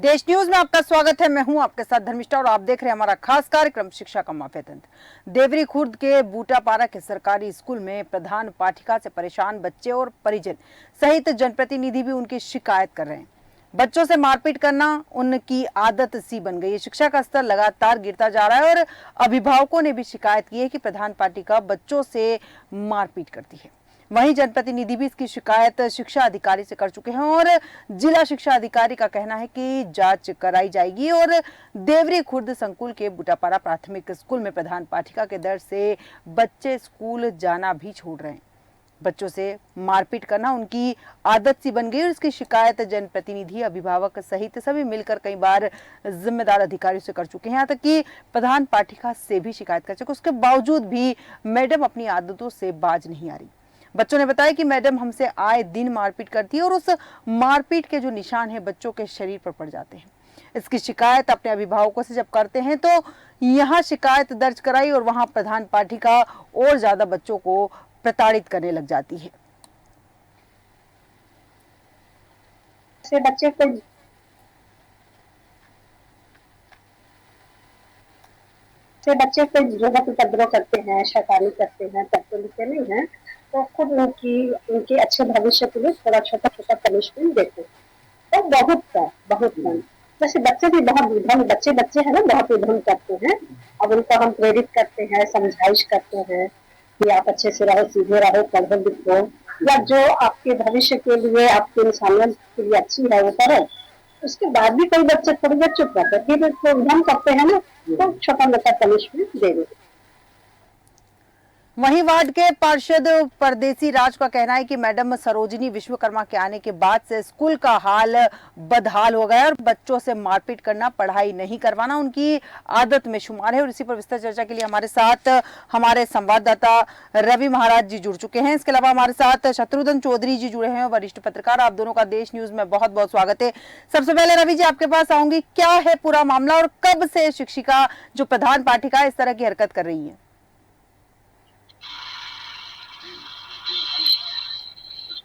देश न्यूज में आपका स्वागत है। मैं हूं आपके साथ धर्मिष्ठा और आप देख रहे हैं हमारा खास कार्यक्रम शिक्षा का माफिया तंत्र। देवरी खुर्द के बूटापारा के सरकारी स्कूल में प्रधान पाठिका से परेशान बच्चे और परिजन सहित जनप्रतिनिधि भी उनकी शिकायत कर रहे हैं। बच्चों से मारपीट करना उनकी आदत सी बन गई है। शिक्षा का स्तर लगातार गिरता जा रहा है और अभिभावकों ने भी शिकायत की है कि प्रधान पाठिका बच्चों से मारपीट करती है। वहीं जनप्रतिनिधि भी इसकी शिकायत शिक्षा अधिकारी से कर चुके हैं और जिला शिक्षा अधिकारी का कहना है कि जांच कराई जाएगी और देवरी खुर्द संकुल के बूटापारा प्राथमिक स्कूल में प्रधान पाठिका के डर से बच्चे स्कूल जाना भी छोड़ रहे हैं। बच्चों से मारपीट करना उनकी आदत सी बन गई और इसकी शिकायत जनप्रतिनिधि, अभिभावक सहित सभी मिलकर कई बार जिम्मेदार अधिकारियों से कर चुके हैं। यहाँ तक कि प्रधान पाठिका से भी शिकायत कर चुके, उसके बावजूद भी मैडम अपनी आदतों से बाज नहीं आ रही। बच्चों ने बताया कि मैडम हमसे आए दिन मारपीट करती है और उस मारपीट के जो निशान है बच्चों के शरीर पर पड़ जाते हैं। इसकी शिकायत अपने अभिभावकों से जब करते हैं तो यहाँ शिकायत दर्ज कराई और वहां प्रधान पाठिका और ज्यादा बच्चों को प्रताड़ित करने लग जाती है। बच्चे को जरूरत उपद्रव करते हैं, शैतानी करते हैं, पढ़ते लिखते नहीं हैं, तो खुद उनके अच्छे भविष्य के लिए थोड़ा छोटा छोटा पनिशमेंट देते हैं। तो बहुत कम जैसे बच्चे भी बहुत उधम बच्चे हैं ना, बहुत उधम करते हैं। अब उनको हम प्रेरित करते हैं, समझाइश करते हैं कि आप अच्छे से रहो, सीधे रहो, पढ़ो लिखो, या जो आपके भविष्य के लिए, आपके इंसानियत के लिए अच्छी है वो करो। उसके बाद भी कई बच्चे थोड़ी देर चुप रहते हैं, फिर उसको उधम करते हैं ना, तो छोटा मोटा पनिशमेंट दे देते। वहीं वार्ड के पार्षद परदेसी राज का कहना है कि मैडम सरोजिनी विश्वकर्मा के आने के बाद से स्कूल का हाल बदहाल हो गया और बच्चों से मारपीट करना, पढ़ाई नहीं करवाना उनकी आदत में शुमार है। और इसी पर विस्तार चर्चा के लिए हमारे साथ हमारे संवाददाता रवि महाराज जी जुड़ चुके हैं। इसके अलावा हमारे साथ शत्रुघ्न चौधरी जी जुड़े हैं, वरिष्ठ पत्रकार। आप दोनों का देश न्यूज में बहुत बहुत स्वागत है। सबसे पहले रवि जी आपके पास आऊंगी, क्या है पूरा मामला और कब से शिक्षिका जो प्रधान पाठिका इस तरह की हरकत कर रही है?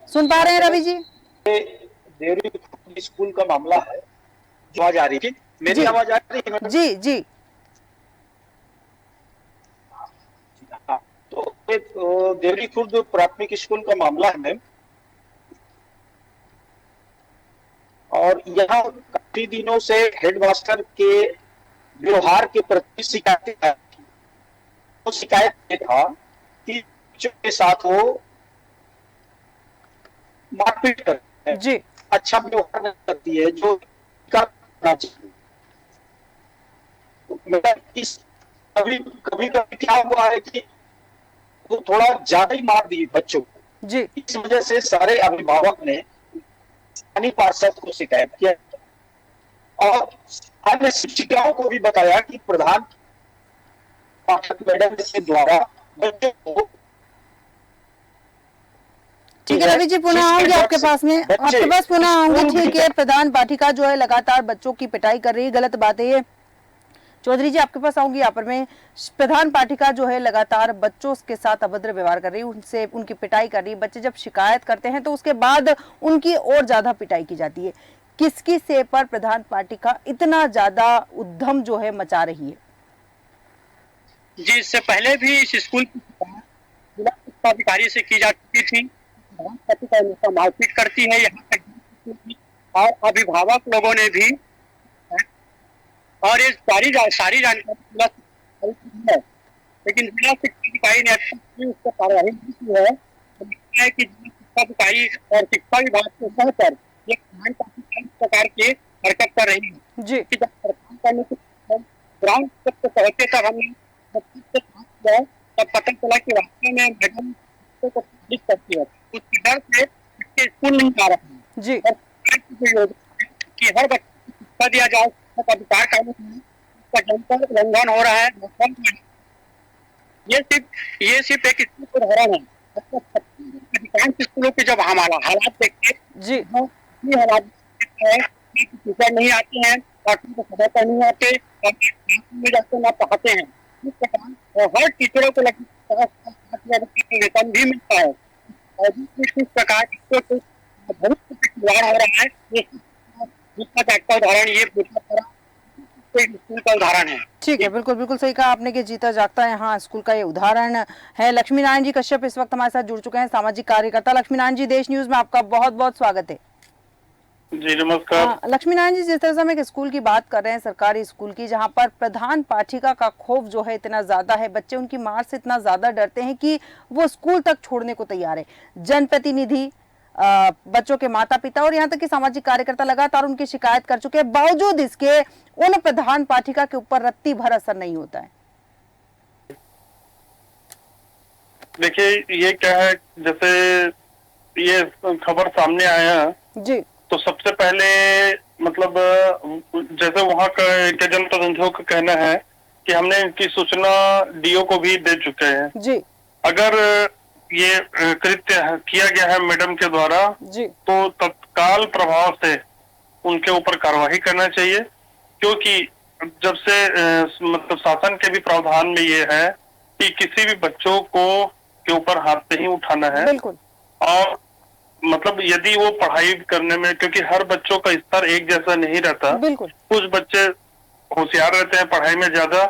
सुन पा रहे हैं रवि जी? देवरी स्कूल का मामला है, जो आवाज आ रही थी, मेरी आवाज आ रही है? जी जी। तो देवरी खुर्द प्राथमिक स्कूल का मामला है मैम, और यहाँ काफी दिनों से हेडमास्टर के व्यवहार के प्रति शिकायत ये था कि बच्चों के साथ वो मारपीट करते हैं, जी, अच्छा व्यवहार नहीं करती है, जो करना चाहिए। तो कभी कभी क्या हुआ है कि वो थोड़ा ज्यादा ही मार दी बच्चों को जी। इस वजह से सारे अभिभावक ने स्थानीय पार्षद को शिकायत किया और अन्य शिक्षिकाओं को भी बताया कि प्रधान पाठक मैडम के द्वारा बच्चों को। ठीक है रवि जी, पुनः आऊंगी आपके पास में, आपके पास पुनः आऊंगी। ठीक है, प्रधान पाठिका जो है लगातार बच्चों की पिटाई कर रही है, गलत बात है ये। चौधरी जी आपके पास आऊंगी। यहाँ पर मैं प्रधान पाठिका जो है लगातार बच्चों के साथ अभद्र व्यवहार कर रही है, उनसे उनकी पिटाई कर रही है। बच्चे जब शिकायत करते हैं तो उसके बाद उनकी और ज्यादा पिटाई की जाती है। किसकी से पर प्रधान पाठिका इतना ज्यादा उद्यम जो है मचा रही है? जी, इससे पहले भी इस स्कूल की जिला शिक्षा अधिकारी से की जा चुकी थी। मारपीट करती है यहाँ तक, और अभिभावक लोगों ने भी, और ये सारी जानकारी है, लेकिन जिला शिक्षा अधिकारी ने उस पर कार्रवाई नहीं की है कि जिला शिक्षा अधिकारी और शिक्षा विभाग को कहकर ये इस प्रकार की हरकत कर रही है। जी, जब प्रधान करने के ग्राउंड तक पहुंचे तब हमने तब पता चला कि वास्तव में मैडम को करती है, उसके डर से इसके स्कूल नहीं आ रहे हैं। जी, कि हर बच्चे को शिक्षा दिया जाए, अधिकार कानून का उल्लंघन हो रहा है। ये सिर्फ एक स्कूल को धरा है, अधिकांश स्कूलों के जब हमारा हालात देखते जी, हालात है, टीचर नहीं आते हैं और समय पर नहीं आते और जाते ना पढ़ाते हैं। इस प्रकार हर टीचरों को वेतन भी मिलता है और इस प्रकार भविष्य हो रहा है। जीता जागता उदाहरण ये स्कूल का उदाहरण है। ठीक है, बिल्कुल बिल्कुल सही कहा आपने कि जीता जागता है हाँ स्कूल का ये उदाहरण है। लक्ष्मी नारायण जी कश्यप इस वक्त हमारे साथ जुड़ चुके हैं, सामाजिक कार्यकर्ता। लक्ष्मी नारायण जी, देश न्यूज में आपका बहुत बहुत स्वागत है। जी नमस्कार। लक्ष्मी नारायण जी, जिस तरह से हम एक स्कूल की बात कर रहे हैं, सरकारी स्कूल की, जहां पर प्रधान पाठिका का खौफ जो है इतना ज्यादा है, बच्चे उनकी मार से इतना ज्यादा डरते हैं कि वो स्कूल तक छोड़ने को तैयार है। जनप्रतिनिधि, बच्चों के माता पिता और यहाँ तक कि सामाजिक कार्यकर्ता लगातार उनकी शिकायत कर चुके हैं, बावजूद इसके उन प्रधान पाठिका के ऊपर रत्ती भर असर नहीं होता है। देखिए ये क्या है, जैसे ये खबर सामने आया जी, तो सबसे पहले मतलब जैसे वहाँ के जनप्रतिनिधियों का कहना है कि हमने इनकी सूचना डीओ को भी दे चुके हैं। जी, अगर ये कृत्य किया गया है मैडम के द्वारा जी, तो तत्काल प्रभाव से उनके ऊपर कार्रवाई करना चाहिए, क्योंकि जब से मतलब शासन के भी प्रावधान में ये है कि किसी भी बच्चों को के ऊपर हाथ नहीं उठाना है। बिल्कुल, और मतलब यदि वो पढ़ाई करने में, क्योंकि हर बच्चों का स्तर एक जैसा नहीं रहता, बिल्कुल, कुछ बच्चे होशियार रहते हैं पढ़ाई में ज्यादा,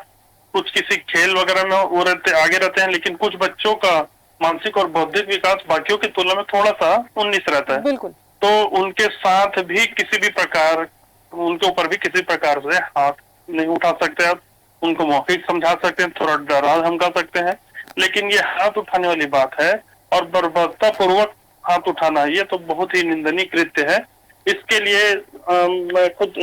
कुछ किसी खेल वगैरह में वो आगे रहते हैं, लेकिन कुछ बच्चों का मानसिक और बौद्धिक विकास बाकियों की तुलना में थोड़ा सा 19 रहता है। बिल्कुल, तो उनके साथ भी किसी भी प्रकार, उनके ऊपर भी किसी प्रकार से हाथ नहीं उठा सकते आप। उनको मौखिक समझा सकते हैं, थोड़ा डरा धमका सकते हैं, लेकिन ये हाथ उठाने वाली बात है और बर्बरता पूर्वक हाथ उठाना, ये तो बहुत ही निंदनीय कृत्य है। इसके लिए मैं खुद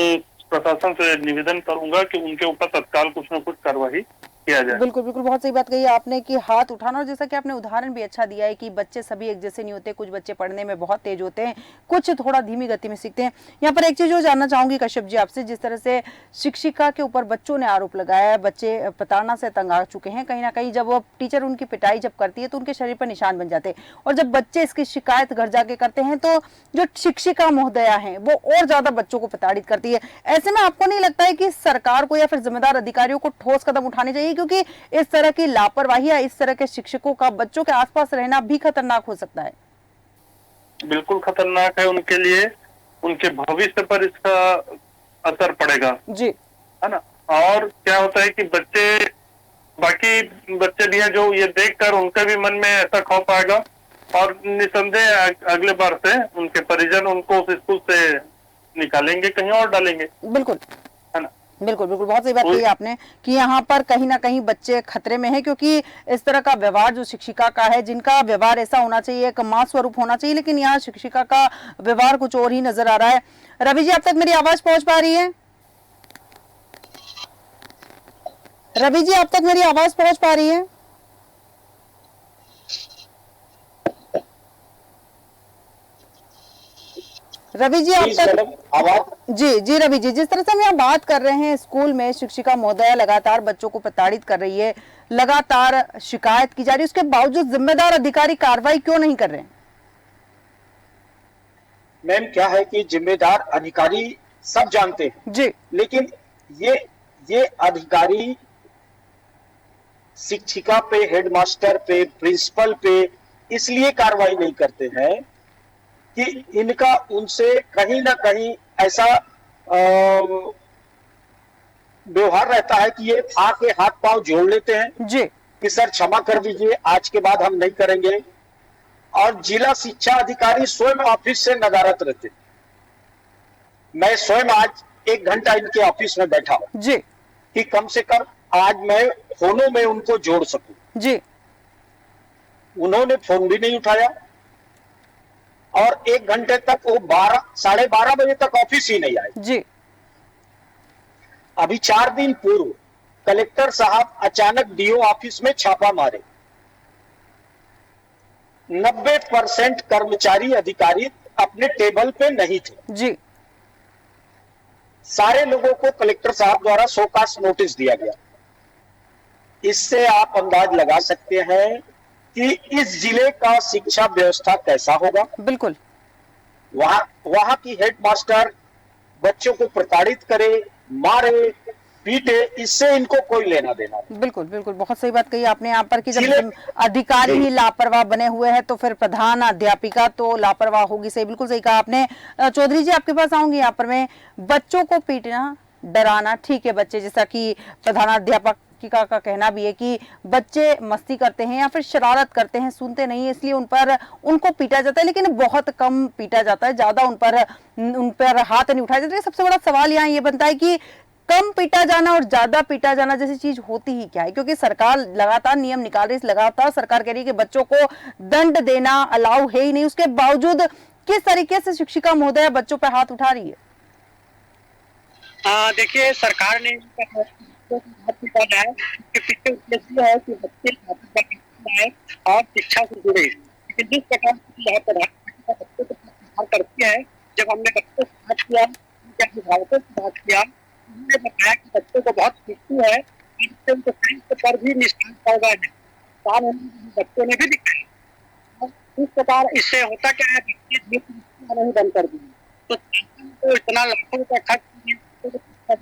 प्रशासन से निवेदन करूंगा कि उनके ऊपर तत्काल कुछ न कुछ कार्रवाई किया जाए। बिल्कुल बिल्कुल, बहुत सही बात कही आपने कि हाथ उठाना, और जैसा कि आपने उदाहरण भी अच्छा दिया है कि बच्चे सभी एक जैसे नहीं होते, कुछ बच्चे पढ़ने में बहुत तेज होते हैं, कुछ थोड़ा धीमी गति में सीखते हैं। यहाँ पर एक चीज जो जानना चाहूंगी कश्यप जी आपसे, जिस तरह से शिक्षिका के ऊपर बच्चों ने आरोप लगाया है, बच्चे प्रताड़ना से तंग आ चुके हैं, कहीं ना कहीं जब वो टीचर उनकी पिटाई जब करती है तो उनके शरीर पर निशान बन जाते हैं, और जब बच्चे इसकी शिकायत घर जाके करते हैं तो जो शिक्षिका महोदया है वो और ज्यादा बच्चों को प्रताड़ित करती है। ऐसे में आपको नहीं लगता है कि सरकार को या फिर जिम्मेदार अधिकारियों को ठोस कदम उठाने चाहिए, क्योंकि इस तरह की लापरवाही या इस तरह के शिक्षकों का बच्चों के आसपास रहना भी खतरनाक हो सकता है? बिल्कुल खतरनाक है उनके लिए, उनके भविष्य पर इसका असर पड़ेगा जी, है ना। और क्या होता है कि बाकी बच्चे भी हैं जो ये देखकर उनके भी मन में ऐसा खौफ आएगा, और निसंदेह अगले बार से उनके परिजन उनको उस स्कूल से निकालेंगे, कहीं और डालेंगे। बिल्कुल, है ना। बिल्कुल बिल्कुल, बहुत सही बात कही आपने कि यहाँ पर कहीं ना कहीं बच्चे खतरे में हैं, क्योंकि इस तरह का व्यवहार जो शिक्षिका का है, जिनका व्यवहार ऐसा होना चाहिए, एक माँ स्वरूप होना चाहिए, लेकिन यहाँ शिक्षिका का व्यवहार कुछ और ही नजर आ रहा है। रवि जी, आप तक मेरी आवाज पहुंच पा रही है? रवि जी, आप तक मेरी आवाज पहुंच पा रही है? रवि जी, आप तक आवाज? जी जी, रवि जी, जिस तरह से हम यहाँ बात कर रहे हैं, स्कूल में शिक्षिका महोदया लगातार बच्चों को प्रताड़ित कर रही है, लगातार शिकायत की जा रही है, उसके बावजूद जिम्मेदार अधिकारी कार्रवाई क्यों नहीं कर रहे हैं? मैम क्या है कि जिम्मेदार अधिकारी सब जानते हैं जी, लेकिन ये अधिकारी शिक्षिका पे, हेडमास्टर पे, प्रिंसिपल पे इसलिए कार्रवाई नहीं करते हैं कि इनका उनसे कहीं ना कहीं ऐसा व्यवहार रहता है कि ये आके हाथ पांव जोड़ लेते हैं जी, कि सर क्षमा कर दीजिए, आज के बाद हम नहीं करेंगे। और जिला शिक्षा अधिकारी स्वयं ऑफिस से नदारत रहते। मैं स्वयं आज 1 घंटा इनके ऑफिस में बैठा जी, कि कम से कम आज मैं फोनों में उनको जोड़ सकूं। जी, उन्होंने फोन भी नहीं उठाया और 1 घंटे तक वो 12, 12:30 बजे तक ऑफिस ही नहीं आए। जी, अभी 4 दिन पूर्व कलेक्टर साहब अचानक डीओ ऑफिस में छापा मारे। 90% कर्मचारी अधिकारी अपने टेबल पे नहीं थे। जी, सारे लोगों को कलेक्टर साहब द्वारा शोकास नोटिस दिया गया। इससे आप अंदाज लगा सकते हैं कि इस जिले का शिक्षा व्यवस्था कैसा होगा। बिल्कुल, वहां की हेडमास्टर बच्चों को प्रताड़ित करे, मारे, पीटे, इससे इनको कोई लेना देना नहीं। बिल्कुल बिल्कुल, बहुत सही बात कही आपने यहाँ पर कि जब इसलिए- अधिकारी जी। ही लापरवाह बने हुए हैं तो फिर प्रधान अध्यापिका तो लापरवाह होगी। सही, बिल्कुल सही कहा आपने। चौधरी जी आपके पास आऊंगी यहाँ पर मैं। बच्चों को पीटना, डराना ठीक है, बच्चे जैसा कि प्रधानाध्यापिका का कहना भी है कि बच्चे मस्ती करते हैं या फिर शरारत करते हैं, सुनते नहीं है, इसलिए उनको पीटा जाता है, लेकिन बहुत कम पीटा जाता है, ज्यादा उन पर हाथ नहीं उठाया जाता है। सबसे बड़ा सवाल यहाँ ये बनता है कि कम पीटा जाना और ज्यादा पीटा जाना जैसी चीज होती ही क्या है? क्योंकि सरकार लगातार नियम निकाल रही है, लगातार सरकार कह रही है कि बच्चों को दंड देना अलाउ है ही नहीं, उसके बावजूद किस तरीके से शिक्षिका महोदया बच्चों पर हाथ उठा रही है? देखिए, सरकार ने है कि पीछे उद्देश्य है कि बच्चे है और शिक्षा से जुड़े, लेकिन जिस प्रकार की बच्चों को सुधार करती है, जब हमने बच्चों से बात किया, उनके अभिभावकों से बात किया, उन्होंने बताया कि बच्चों को बहुत खुशी है, इससे उनको साइंस पर भी निष्ठान पड़ गए हैं, बच्चों ने भी दिखाया। इस प्रकार इससे होता क्या है, बच्चे नहीं बंद कर दिए, तो तो इतना लाखों रुपया खर्च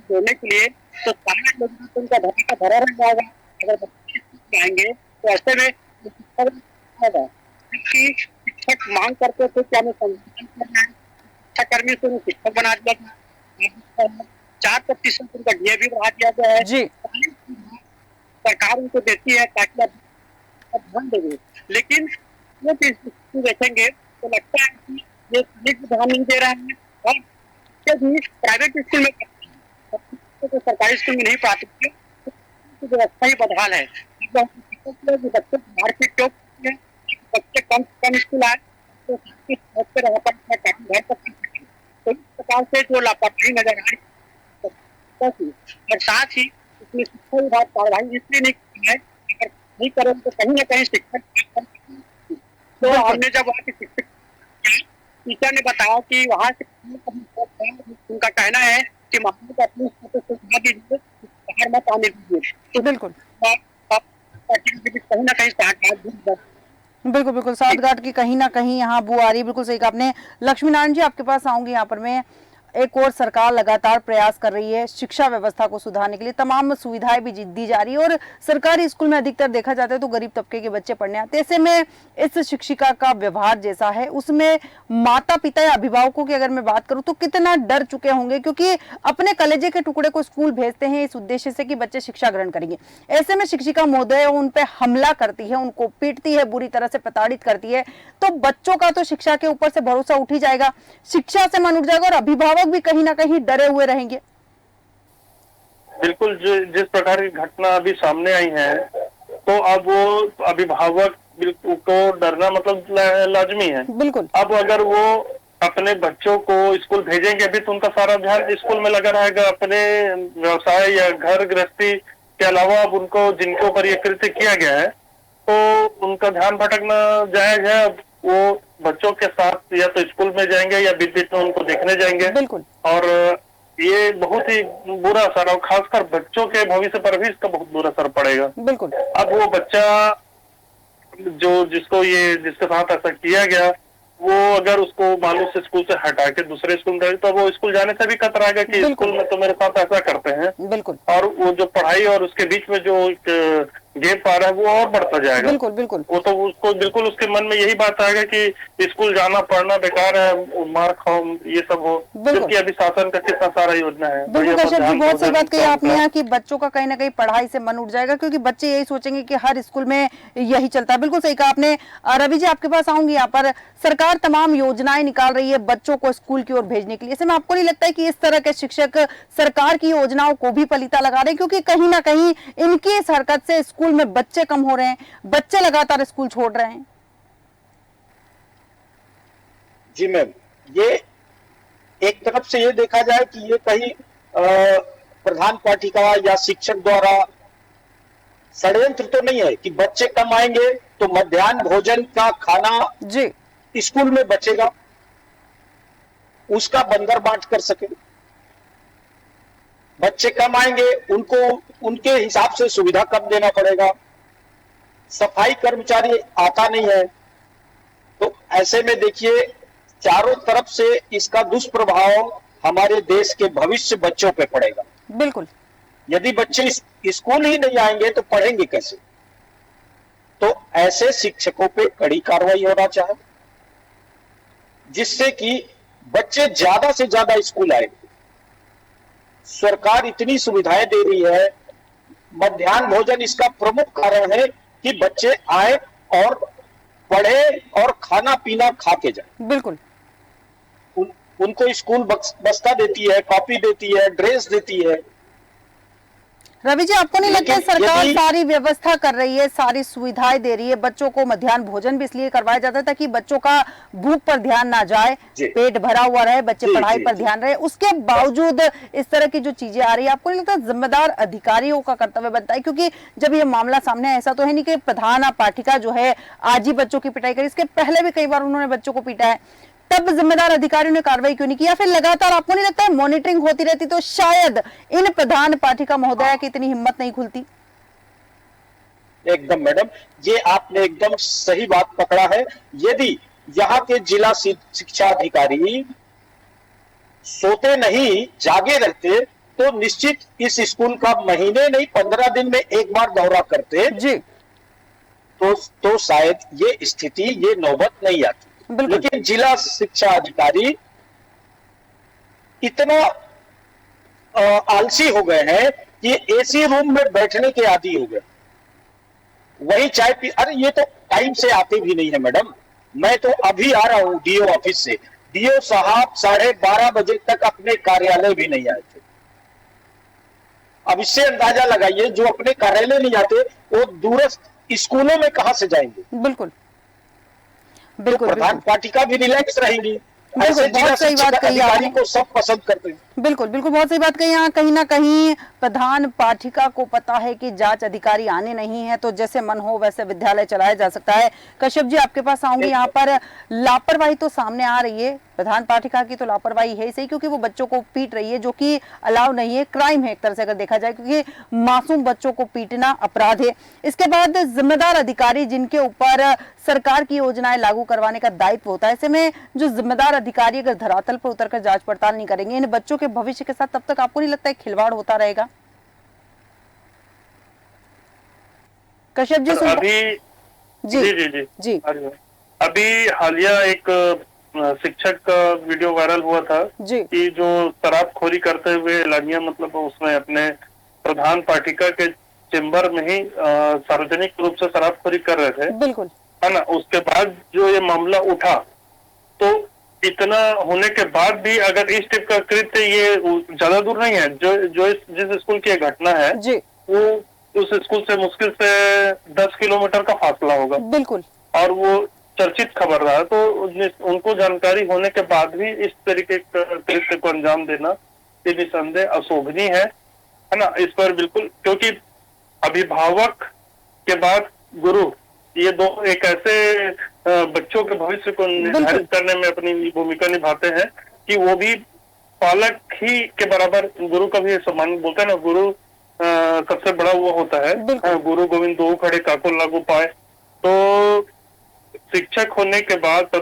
देने के लिए, तो सारे लोगों को उनका धरा का धरा रह जाएगा। अगर बच्चे जाएंगे तो ऐसे में शिक्षक मांग करते थे कि हमें संविधान करना है, शिक्षा कर्मी से शिक्षक बना दिया गया, 4% उनका डीए भी बढ़ा दिया गया है जी। सरकार उनको देती है ताकि ध्यान देंगे, लेकिन वो देखेंगे तो लगता है कि ये ध्यान नहीं दे रहा है और प्राइवेट स्कूल में तो सरकारी स्कूल में नहीं पढ़ाते, तो व्यवस्था ही बदहाल है। बच्चे मारपीट क्यों, बच्चे कम स्कूल आए तो घर पर, तो इस प्रकार से जो लापरवाही नजर आई, और साथ ही इसमें शिक्षा विभाग कार्रवाई इसलिए नहीं की है, अगर नहीं करें तो कहीं ना कहीं शिक्षक, तो हमने जब वहाँ के शिक्षक टीचर ने बताया कि वहाँ से उनका कहना है कि मामले को अपनी सुझा दीजिए, बाहर मत आने दीजिए। बिल्कुल कहीं ना कहीं बिल्कुल बिल्कुल, साठगांठ की कहीं ना कहीं यहाँ बू आ रही। बिल्कुल सही कहा आपने। लक्ष्मी नारायण जी आपके पास आऊंगी यहाँ पर मैं। एक और सरकार लगातार प्रयास कर रही है शिक्षा व्यवस्था को सुधारने के लिए, तमाम सुविधाएं भी दी जा रही है और सरकारी स्कूल में अधिकतर देखा जाता है तो गरीब तबके के बच्चे पढ़ने आते हैं। ऐसे में इस शिक्षिका का व्यवहार जैसा है उसमें माता पिता या अभिभावकों की अगर मैं बात करूं तो कितना डर चुके होंगे, क्योंकि अपने कलेजे के टुकड़े को स्कूल भेजते हैं इस उद्देश्य से कि बच्चे शिक्षा ग्रहण करेंगे। ऐसे में शिक्षिका महोदय उन पर हमला करती है, उनको पीटती है, बुरी तरह से प्रताड़ित करती है, तो बच्चों का तो शिक्षा के ऊपर से भरोसा उठ ही जाएगा, शिक्षा से मन उठ जाएगा और अभिभावक भी कहीं ना कहीं डरे हुए रहेंगे। बिल्कुल, जिस प्रकार की घटना अभी सामने आई है, तो अब वो अभिभावक को डरना मतलब लाजमी है। बिल्कुल। अब अगर वो अपने बच्चों को स्कूल भेजेंगे अभी तो उनका सारा ध्यान स्कूल में लगा रहेगा, अपने व्यवसाय या घर गृहस्थी के अलावा अब उनको जिनके ऊपर ये कृत्य किया गया है तो उनका ध्यान भटकना जायज है। अब वो बच्चों के साथ या तो स्कूल में जाएंगे या बीच बीच में उनको देखने जाएंगे। बिल्कुल। और ये बहुत ही बुरा असर, और खासकर बच्चों के भविष्य पर भी इसका बहुत बुरा असर पड़ेगा। बिल्कुल। अब वो बच्चा जिसके साथ ऐसा किया गया, वो अगर उसको मालूम से स्कूल से हटा के दूसरे स्कूल में, तो वो स्कूल जाने से भी कतराएगा कि स्कूल में तो मेरे साथ ऐसा करते हैं। बिल्कुल। और वो जो पढ़ाई और उसके बीच में जो गैप आ रहा है वो और बढ़ता जाएगा। बिल्कुल बिल्कुल। वो तो उसको बिल्कुल उसके मन में यही बात आएगा कि स्कूल जाना पढ़ना बेकार है, मार खाओ, ये सब हो, जबकि अभी शासन का कितना सारा योजना है। बिल्कुल कश्यप जी, बहुत सही बात कही आपने यहाँ कि बच्चों का कहीं ना कहीं पढ़ाई से मन उठ जाएगा, क्योंकि बच्चे यही सोचेंगे कि हर स्कूल में यही चलता है। बिल्कुल सही कहा आपने। रवि जी आपके पास आऊंगी यहाँ पर। सरकार तमाम योजनाएं निकाल रही है बच्चों को स्कूल की ओर भेजने के लिए, ऐसे में आपको नहीं लगता है कि इस तरह के शिक्षक सरकार की योजनाओं को भी पलीता लगा रहे हैं, क्योंकि कहीं ना कहीं इनकी इस हरकत से स्कूल में बच्चे कम हो रहे हैं, बच्चे लगातार स्कूल छोड़ रहे हैं? जी मैम, ये एक तरफ से ये देखा जाए कि ये कहीं प्रधान पाठिका या शिक्षक द्वारा षड्यंत्र तो नहीं है कि बच्चे कम आएंगे तो मध्याह्न भोजन का खाना जी स्कूल में बचेगा, उसका बंदरबाट कर सके। बच्चे कम आएंगे, उनको उनके हिसाब से सुविधा कम देना पड़ेगा, सफाई कर्मचारी आता नहीं है, तो ऐसे में देखिए चारों तरफ से इसका दुष्प्रभाव हमारे देश के भविष्य बच्चों पे पड़ेगा। बिल्कुल। यदि बच्चे स्कूल ही नहीं आएंगे तो पढ़ेंगे कैसे? तो ऐसे शिक्षकों पे कड़ी कार्रवाई होना चाहिए, जिससे कि बच्चे ज्यादा से ज्यादा स्कूल आए। सरकार इतनी सुविधाएं दे रही है, मध्याह्न भोजन इसका प्रमुख कारण है कि बच्चे आए और पढ़े और खाना पीना खा के जाए। बिल्कुल। उनको स्कूल बस्ता देती है, कॉपी देती है, ड्रेस देती है। रवि जी, आपको नहीं लगता सरकार यदि सारी व्यवस्था कर रही है, सारी सुविधाएं दे रही है, बच्चों को मध्याह्न भोजन भी इसलिए करवाया जाता है ताकि बच्चों का भूख पर ध्यान ना जाए, पेट भरा हुआ रहे, बच्चे पढ़ाई पर ध्यान रहे, उसके बावजूद इस तरह की जो चीजें आ रही है, आपको नहीं लगता जिम्मेदार अधिकारियों का कर्तव्य बनता है? क्योंकि जब ये मामला सामने आया, ऐसा तो है नहीं कि प्रधान पाठिका जो है आज ही बच्चों की पिटाई करी, इसके पहले भी कई बार उन्होंने बच्चों को पीटा है, तब जिम्मेदार अधिकारियों ने कार्रवाई क्यों नहीं की? या फिर लगातार आपको नहीं लगता है मॉनिटरिंग होती रहती तो शायद इन प्रधान पाठिका महोदया की इतनी हिम्मत नहीं खुलती? एकदम मैडम, ये आपने एकदम सही बात पकड़ा है। यदि यहाँ के जिला शिक्षा अधिकारी सोते नहीं, जागे रहते, तो निश्चित इस स्कूल का महीने नहीं 15 दिन में एक बार दौरा करते जी, तो शायद ये स्थिति, ये नौबत नहीं आती। लेकिन जिला शिक्षा अधिकारी इतना आलसी हो गए हैं कि एसी रूम में बैठने के आदी हो गए, वही चाय पी। अरे ये तो टाइम से आते भी नहीं है मैडम। मैं तो अभी आ रहा हूं डीओ ऑफिस से, डीओ साहब 12:30 बजे तक अपने कार्यालय भी नहीं आए थे। अब इससे अंदाजा लगाइए, जो अपने कार्यालय नहीं आते वो दूरस्थ स्कूलों में कहां से जाएंगे? बिल्कुल बिल्कुल। प्रधान पाठिका भी रिलैक्स रहेंगी। ऐसे बहुत सही बात कही आपने, को सब पसंद करते हैं। बिल्कुल बिल्कुल, बहुत सही बात कही। यहाँ कहीं ना कहीं प्रधान पाठिका को पता है कि जांच अधिकारी आने नहीं है, तो जैसे मन हो वैसे विद्यालय चलाया जा सकता है। कश्यप जी, आपके पास आऊंगी। यहाँ पर लापरवाही तो सामने आ रही है, प्रधान पाठिका की तो लापरवाही है ही सही, क्योंकि वो बच्चों को पीट रही है, जो कि अलाउ नहीं है, क्राइम है एक तरह से अगर देखा जाए, क्योंकि मासूम बच्चों को पीटना अपराध है। इसके बाद जिम्मेदार अधिकारी जिनके ऊपर सरकार की योजनाएं लागू करवाने का दायित्व होता है, ऐसे में जो जिम्मेदार अधिकारी अगर धरातल पर उतरकर जांच पड़ताल नहीं करेंगे इन बच्चों के भविष्य के साथ, तब तक आपको नहीं लगता है खिलवाड़ होता रहेगा? कश्यप जी, अभी जी जी जी जी अभी हालिया एक शिक्षक का वीडियो वायरल हुआ था कि जो शराबखोरी करते हुए लानिया, मतलब उसमें अपने प्रधान पाठिका के चेंबर में ही सार्वजनिक रूप से शराबखोरी कर रहे थे, बिल्कुल है ना। उसके बाद जो ये मामला उठा, तो इतना होने के बाद भी अगर इस टाइप का कृत्य, ये ज्यादा दूर नहीं है, जिस स्कूल की घटना है जी, वो उस स्कूल से मुश्किल से 10 किलोमीटर का फासला होगा, बिल्कुल, और वो चर्चित खबर रहा। तो उनको जानकारी होने के बाद भी इस तरीके का कृत्य को अंजाम देना ये निसंदेह अशोभनीय है ना। इस पर बिल्कुल, क्योंकि अभिभावक के बाद गुरु, ये दो एक ऐसे बच्चों के भविष्य को निर्धारित करने में अपनी भूमिका निभाते हैं कि वो भी पालक ही के बराबर, गुरु का भी सम्मान बोलते हैं ना, गुरु सबसे बड़ा वो होता है, गुरु गोविंद दो खड़े काको लागू पाए। तो शिक्षक होने के बाद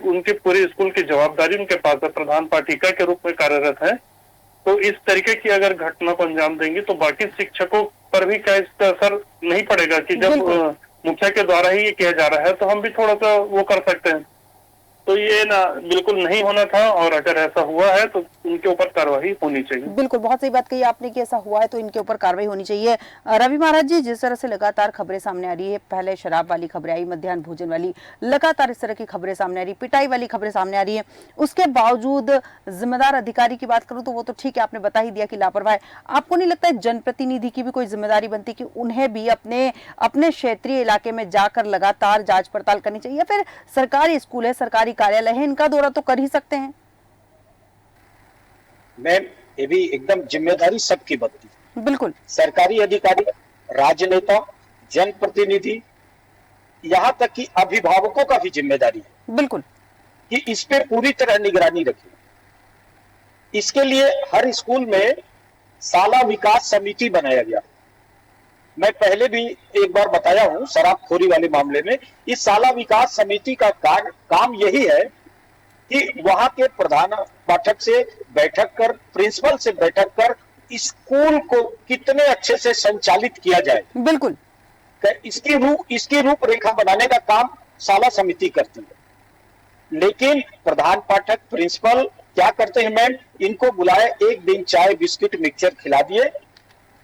उनके पूरे स्कूल की जवाबदारी उनके पास है, प्रधान पाठिका के रूप में कार्यरत है। तो इस तरीके की अगर घटना को अंजाम देंगे तो बाकी शिक्षकों पर भी क्या इसका असर नहीं पड़ेगा कि जब मुखिया के द्वारा ही ये किया जा रहा है तो हम भी थोड़ा सा वो कर सकते हैं। तो ये ना बिल्कुल नहीं होना था, और अगर ऐसा हुआ है तो इनके ऊपर कार्रवाई होनी चाहिए। बिल्कुल, बहुत सही बात कही आपने कि ऐसा हुआ है तो इनके ऊपर कार्रवाई होनी चाहिए। रवि महाराज जी, जिस तरह से लगातार खबरें सामने आ रही है, पहले शराब वाली खबरें आई, मध्याह्न भोजन वाली, लगातार इस तरह की खबरें सामने आ रही, पिटाई वाली खबरें सामने आ रही है, उसके बावजूद जिम्मेदार अधिकारी की बात करूं तो वो तो ठीक है, आपने बता ही दिया कि लापरवाही। आपको नहीं लगता है जनप्रतिनिधि की भी कोई जिम्मेदारी बनती कि उन्हें भी अपने क्षेत्रीय इलाके में जाकर लगातार जांच पड़ताल करनी चाहिए? या फिर सरकारी स्कूल है, सरकारी कार्यालय है, इनका दौरा तो कर ही सकते हैं? मैम, ये भी एकदम जिम्मेदारी सबकी बनती है। बिल्कुल, सरकारी अधिकारी, राजनेता, जनप्रतिनिधि, यहाँ तक कि अभिभावकों का भी जिम्मेदारी है बिल्कुल कि इस पे पूरी तरह निगरानी रखें। इसके लिए हर स्कूल में शाला विकास समिति बनाया गया। मैं पहले भी एक बार बताया हूं शराबखोरी वाले मामले में, इस शाला विकास समिति का काम यही है कि वहां के प्रधान पाठक से बैठक कर, प्रिंसिपल से बैठक कर स्कूल को कितने अच्छे से संचालित किया जाए, बिल्कुल इसकी रूपरेखा बनाने का काम शाला समिति करती है। लेकिन प्रधान पाठक प्रिंसिपल क्या करते हैं मैम, इनको बुलाए, एक दिन चाय बिस्किट मिक्सचर खिला दिए,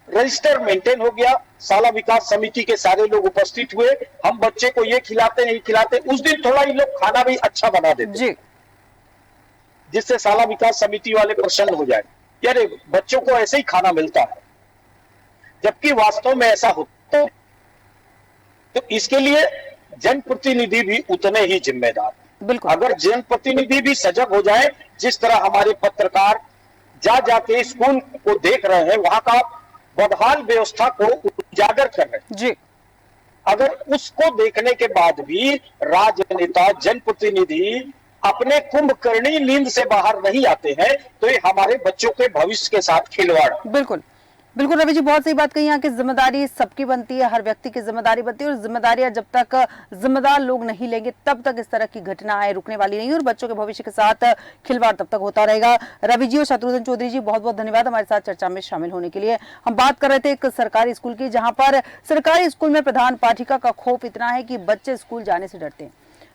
रजिस्टर मेंटेन हो गया, शाला विकास समिति के सारे लोग उपस्थित हुए, हम बच्चे को ये खिलाते नहीं खिलाते, उस दिन थोड़ा ये लोग खाना भी अच्छा बना देते जी, जिससे शाला विकास समिति वाले प्रसन्न हो जाए, यार बच्चों को ऐसे ही खाना मिलता है, जबकि वास्तव में ऐसा होता। तो इसके लिए जनप्रतिनिधि भी उतने ही जिम्मेदार। बिल्कुल अगर जनप्रतिनिधि भी सजग हो जाए, जिस तरह हमारे पत्रकार जाके स्कूल को देख रहे हैं, वहां का बदहाल व्यवस्था को उजागर कर रहे हैं, जी, अगर उसको देखने के बाद भी राजनेता जनप्रतिनिधि अपने कुंभकर्णी नींद से बाहर नहीं आते हैं, तो ये हमारे बच्चों के भविष्य के साथ खिलवाड़। बिल्कुल बिल्कुल रवि जी, बहुत सही बात कही। यहाँ की जिम्मेदारी सबकी बनती है, हर व्यक्ति की जिम्मेदारी बनती है, और जिम्मेदारियां जब तक जिम्मेदार लोग नहीं लेंगे तब तक इस तरह की घटनाएं रुकने वाली नहीं, और बच्चों के भविष्य के साथ खिलवाड़ तब तक होता रहेगा। रवि जी और शत्रुघ्न चौधरी जी, बहुत बहुत धन्यवाद हमारे साथ चर्चा में शामिल होने के लिए। हम बात कर रहे थे एक सरकारी स्कूल की, जहाँ पर सरकारी स्कूल में प्रधान पाठिका का खौफ इतना है कि बच्चे स्कूल जाने से डरते हैं।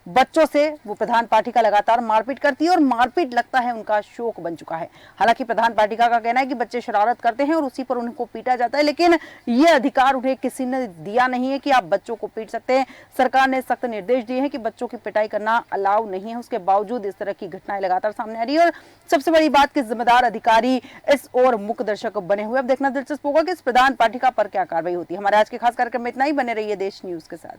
बच्चों से वो प्रधान पाठिका लगातार मारपीट करती है, और मारपीट लगता है उनका शौक बन चुका है। हालांकि प्रधान पाठिका का कहना है कि बच्चे शरारत करते हैं और उसी पर उनको पीटा जाता है, लेकिन ये अधिकार उन्हें किसी ने दिया नहीं है कि आप बच्चों को पीट सकते हैं। सरकार ने सख्त निर्देश दिए हैं कि बच्चों की पिटाई करना अलाउ नहीं है। उसके बावजूद इस तरह की घटनाएं लगातार सामने आ रही है, और सबसे बड़ी बात कि जिम्मेदार अधिकारी इस ओर मुख्य दर्शक बने हुए। अब देखना दिलचस्प होगा कि इस प्रधान पाठिका पर क्या कार्रवाई होती है। हमारे आज के खास कार्यक्रम में इतना ही। बने रहिए देश न्यूज के साथ।